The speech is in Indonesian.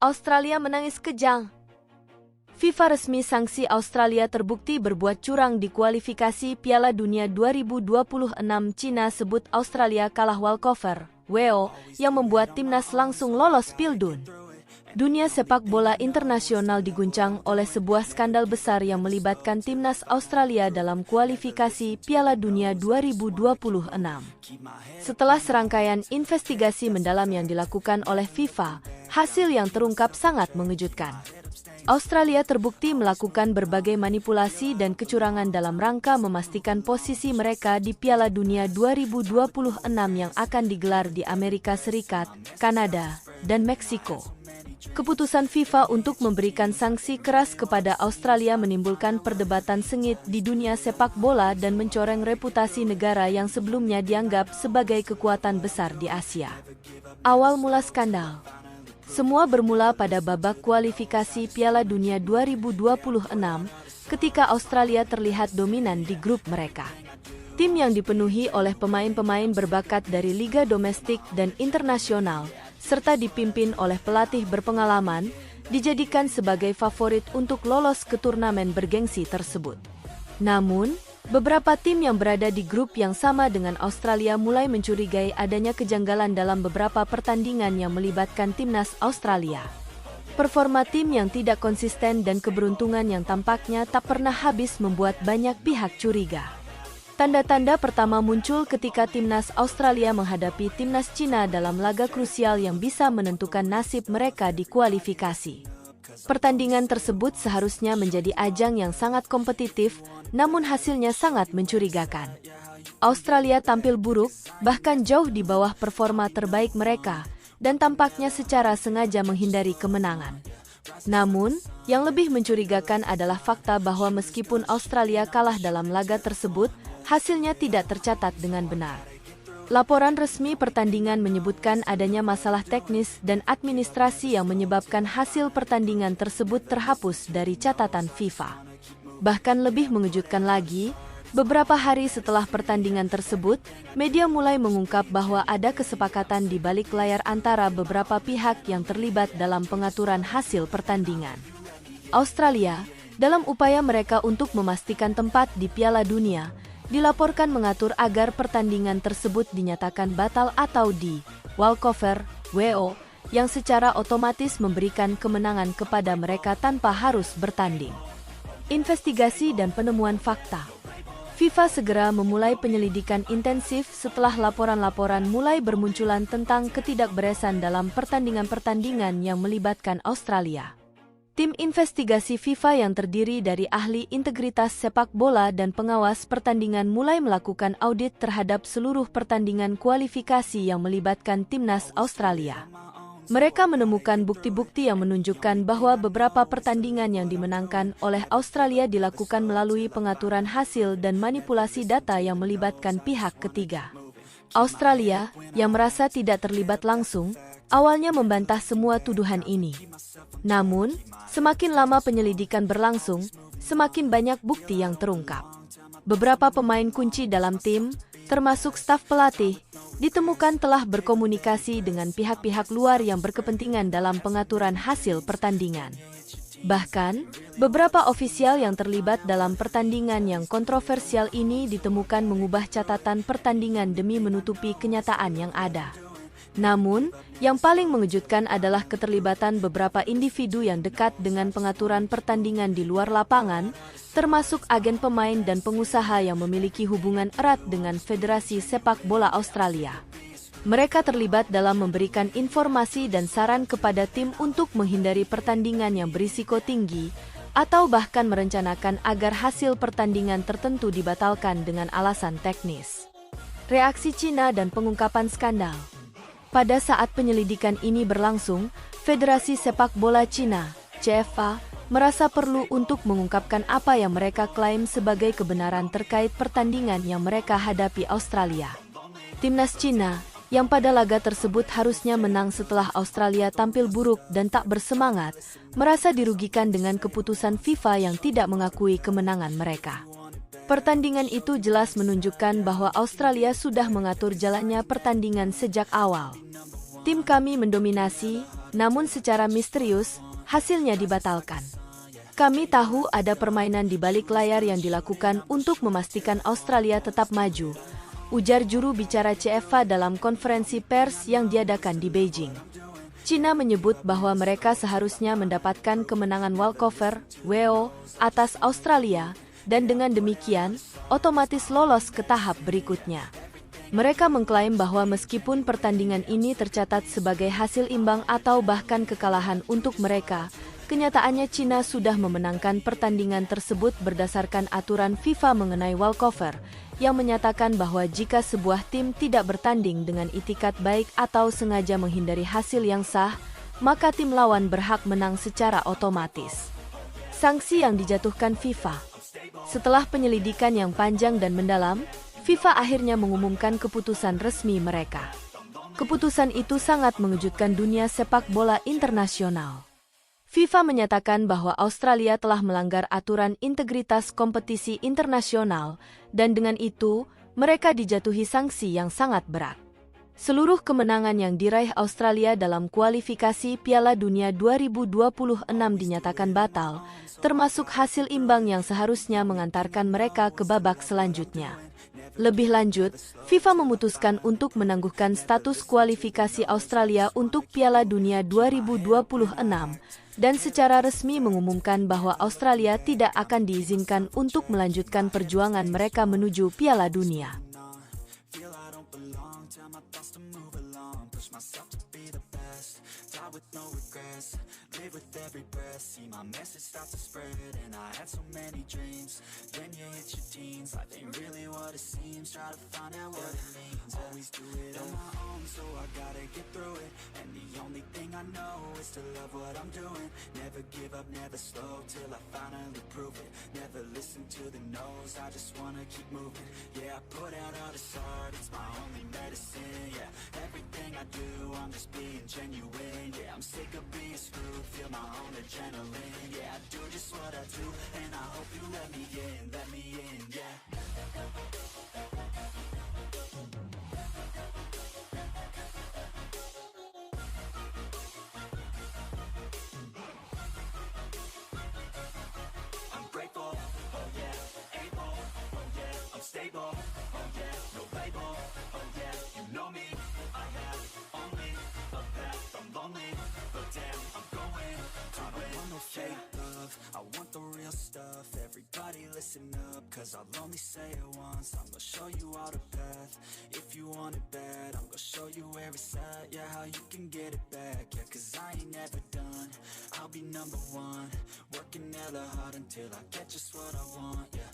Australia menangis kejang. FIFA resmi sanksi Australia terbukti berbuat curang di kualifikasi Piala Dunia 2026. Cina sebut Australia kalah walkover, WO, yang membuat timnas langsung lolos Pildun. Dunia sepak bola internasional diguncang oleh sebuah skandal besar yang melibatkan timnas Australia dalam kualifikasi Piala Dunia 2026. Setelah serangkaian investigasi mendalam yang dilakukan oleh FIFA, hasil yang terungkap sangat mengejutkan. Australia terbukti melakukan berbagai manipulasi dan kecurangan dalam rangka memastikan posisi mereka di Piala Dunia 2026 yang akan digelar di Amerika Serikat, Kanada, dan Meksiko. Keputusan FIFA untuk memberikan sanksi keras kepada Australia menimbulkan perdebatan sengit di dunia sepak bola dan mencoreng reputasi negara yang sebelumnya dianggap sebagai kekuatan besar di Asia. Awal mula skandal. Semua bermula pada babak kualifikasi Piala Dunia 2026 ketika Australia terlihat dominan di grup mereka. Tim yang dipenuhi oleh pemain-pemain berbakat dari liga domestik dan internasional, serta dipimpin oleh pelatih berpengalaman, dijadikan sebagai favorit untuk lolos ke turnamen bergengsi tersebut. Namun, beberapa tim yang berada di grup yang sama dengan Australia mulai mencurigai adanya kejanggalan dalam beberapa pertandingan yang melibatkan timnas Australia. Performa tim yang tidak konsisten dan keberuntungan yang tampaknya tak pernah habis membuat banyak pihak curiga. Tanda-tanda pertama muncul ketika timnas Australia menghadapi timnas Cina dalam laga krusial yang bisa menentukan nasib mereka di kualifikasi. Pertandingan tersebut seharusnya menjadi ajang yang sangat kompetitif, namun hasilnya sangat mencurigakan. Australia tampil buruk, bahkan jauh di bawah performa terbaik mereka, dan tampaknya secara sengaja menghindari kemenangan. Namun, yang lebih mencurigakan adalah fakta bahwa meskipun Australia kalah dalam laga tersebut, hasilnya tidak tercatat dengan benar. Laporan resmi pertandingan menyebutkan adanya masalah teknis dan administrasi yang menyebabkan hasil pertandingan tersebut terhapus dari catatan FIFA. Bahkan lebih mengejutkan lagi, beberapa hari setelah pertandingan tersebut, media mulai mengungkap bahwa ada kesepakatan di balik layar antara beberapa pihak yang terlibat dalam pengaturan hasil pertandingan. Australia, dalam upaya mereka untuk memastikan tempat di Piala Dunia, dilaporkan mengatur agar pertandingan tersebut dinyatakan batal atau di walkover, WO, yang secara otomatis memberikan kemenangan kepada mereka tanpa harus bertanding. Investigasi dan penemuan fakta. FIFA segera memulai penyelidikan intensif setelah laporan-laporan mulai bermunculan tentang ketidakberesan dalam pertandingan-pertandingan yang melibatkan Australia. Tim investigasi FIFA yang terdiri dari ahli integritas sepak bola dan pengawas pertandingan mulai melakukan audit terhadap seluruh pertandingan kualifikasi yang melibatkan timnas Australia. Mereka menemukan bukti-bukti yang menunjukkan bahwa beberapa pertandingan yang dimenangkan oleh Australia dilakukan melalui pengaturan hasil dan manipulasi data yang melibatkan pihak ketiga. Australia, yang merasa tidak terlibat langsung, awalnya membantah semua tuduhan ini. Namun, semakin lama penyelidikan berlangsung, semakin banyak bukti yang terungkap. Beberapa pemain kunci dalam tim, termasuk staf pelatih, ditemukan telah berkomunikasi dengan pihak-pihak luar yang berkepentingan dalam pengaturan hasil pertandingan. Bahkan, beberapa ofisial yang terlibat dalam pertandingan yang kontroversial ini ditemukan mengubah catatan pertandingan demi menutupi kenyataan yang ada. Namun, yang paling mengejutkan adalah keterlibatan beberapa individu yang dekat dengan pengaturan pertandingan di luar lapangan, termasuk agen pemain dan pengusaha yang memiliki hubungan erat dengan Federasi Sepak Bola Australia. Mereka terlibat dalam memberikan informasi dan saran kepada tim untuk menghindari pertandingan yang berisiko tinggi, atau bahkan merencanakan agar hasil pertandingan tertentu dibatalkan dengan alasan teknis. Reaksi Cina dan pengungkapan skandal. Pada saat penyelidikan ini berlangsung, Federasi Sepak Bola Cina, CFA, merasa perlu untuk mengungkapkan apa yang mereka klaim sebagai kebenaran terkait pertandingan yang mereka hadapi Australia. Timnas Cina, yang pada laga tersebut harusnya menang setelah Australia tampil buruk dan tak bersemangat, merasa dirugikan dengan keputusan FIFA yang tidak mengakui kemenangan mereka. Pertandingan itu jelas menunjukkan bahwa Australia sudah mengatur jalannya pertandingan sejak awal. Tim kami mendominasi, namun secara misterius, hasilnya dibatalkan. Kami tahu ada permainan di balik layar yang dilakukan untuk memastikan Australia tetap maju, ujar juru bicara CFA dalam konferensi pers yang diadakan di Beijing. Cina menyebut bahwa mereka seharusnya mendapatkan kemenangan walkover (WO) atas Australia, dan dengan demikian, otomatis lolos ke tahap berikutnya. Mereka mengklaim bahwa meskipun pertandingan ini tercatat sebagai hasil imbang atau bahkan kekalahan untuk mereka, kenyataannya Cina sudah memenangkan pertandingan tersebut berdasarkan aturan FIFA mengenai walkover, yang menyatakan bahwa jika sebuah tim tidak bertanding dengan itikat baik atau sengaja menghindari hasil yang sah, maka tim lawan berhak menang secara otomatis. Sanksi yang dijatuhkan FIFA. Setelah penyelidikan yang panjang dan mendalam, FIFA akhirnya mengumumkan keputusan resmi mereka. Keputusan itu sangat mengejutkan dunia sepak bola internasional. FIFA menyatakan bahwa Australia telah melanggar aturan integritas kompetisi internasional, dan dengan itu, mereka dijatuhi sanksi yang sangat berat. Seluruh kemenangan yang diraih Australia dalam kualifikasi Piala Dunia 2026 dinyatakan batal, termasuk hasil imbang yang seharusnya mengantarkan mereka ke babak selanjutnya. Lebih lanjut, FIFA memutuskan untuk menangguhkan status kualifikasi Australia untuk Piala Dunia 2026 dan secara resmi mengumumkan bahwa Australia tidak akan diizinkan untuk melanjutkan perjuangan mereka menuju Piala Dunia. Live with every breath, see my message start to spread. And I had so many dreams. Then you hit your teens, life ain't really what it seems. Try to find out what it means. Always do it on my own, so I gotta get through it. And the only thing I know is to love what I'm doing. Never give up, never slow, till I finally prove it. Never listen to the no's, I just wanna keep moving. Yeah, I put out all this art, it's my only medicine. Yeah, everything I do, I'm just being genuine. Yeah, I'm sick of being screwed, feel my own adrenaline. Yeah, I do just what I do, and I hope you let me in, yeah. I'm grateful, oh yeah, able, oh yeah, I'm stable, oh yeah, no label, oh yeah, you know me, I have only a path, I'm lonely, but damn, I'm going to win. I don't want no fake love, I want the real stuff. Everybody listen up, cause I'll only say it once. I'm gonna show you all the path, if you want it bad. I'm gonna show you where it's at, yeah, how you can get it back. Yeah, cause I ain't never done, I'll be number one. Working hella hard until I get just what I want, yeah.